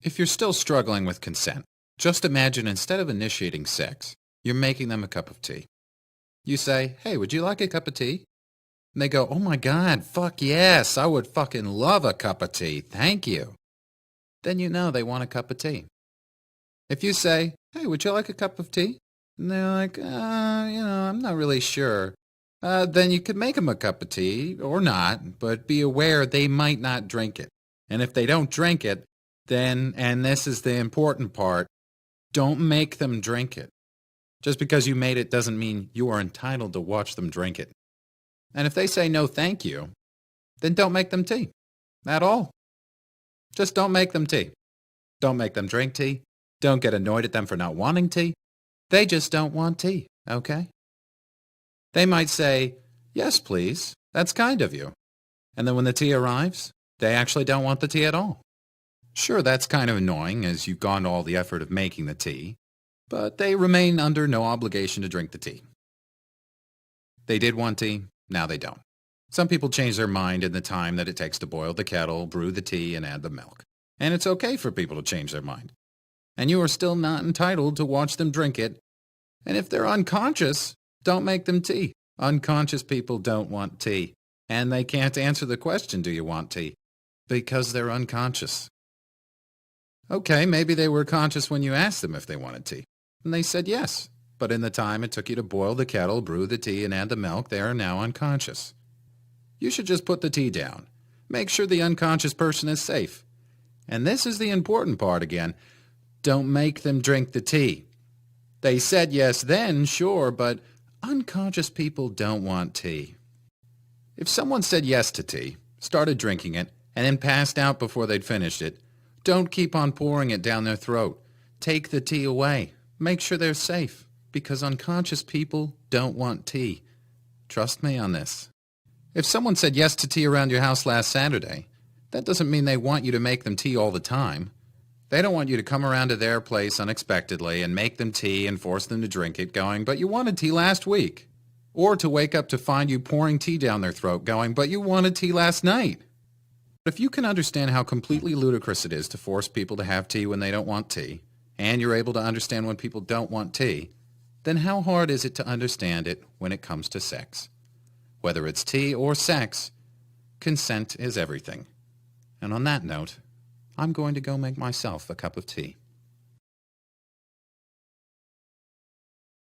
If you're still struggling with consent, just imagine instead of initiating sex, you're making them a cup of tea. You say, "Hey, would you like a cup of tea?" And they go, "Oh my God, fuck yes, I would fucking love a cup of tea, thank you." Then you know they want a cup of tea. If you say, "Hey, would you like a cup of tea?" And they're like, I'm not really sure. Then you could make them a cup of tea, or not, but be aware they might not drink it. And if they don't drink it, then, and this is the important part, don't make them drink it. Just because you made it doesn't mean you are entitled to watch them drink it. And if they say no thank you, then don't make them tea. At all. Just don't make them tea. Don't make them drink tea. Don't get annoyed at them for not wanting tea. They just don't want tea, okay? They might say, "Yes, please. That's kind of you." And then when the tea arrives, they actually don't want the tea at all. Sure, that's kind of annoying as you've gone to all the effort of making the tea, but they remain under no obligation to drink the tea. They did want tea, now they don't. Some people change their mind in the time that it takes to boil the kettle, brew the tea, and add the milk. And it's okay for people to change their mind. And you are still not entitled to watch them drink it. And if they're unconscious, don't make them tea. Unconscious people don't want tea. And they can't answer the question, "Do you want tea?" Because they're unconscious. Okay, maybe they were conscious when you asked them if they wanted tea. And they said yes. But in the time it took you to boil the kettle, brew the tea, and add the milk, they are now unconscious. You should just put the tea down. Make sure the unconscious person is safe. And this is the important part again. Don't make them drink the tea. They said yes then, sure, but unconscious people don't want tea. If someone said yes to tea, started drinking it, and then passed out before they'd finished it, don't keep on pouring it down their throat. Take the tea away. Make sure they're safe, because unconscious people don't want tea. Trust me on this. If someone said yes to tea around your house last Saturday, that doesn't mean they want you to make them tea all the time. They don't want you to come around to their place unexpectedly and make them tea and force them to drink it going, "But you wanted tea last week." Or to wake up to find you pouring tea down their throat going, "But you wanted tea last night." If you can understand how completely ludicrous it is to force people to have tea when they don't want tea, and you're able to understand when people don't want tea, then how hard is it to understand it when it comes to sex? Whether it's tea or sex, consent is everything. And on that note, I'm going to go make myself a cup of tea.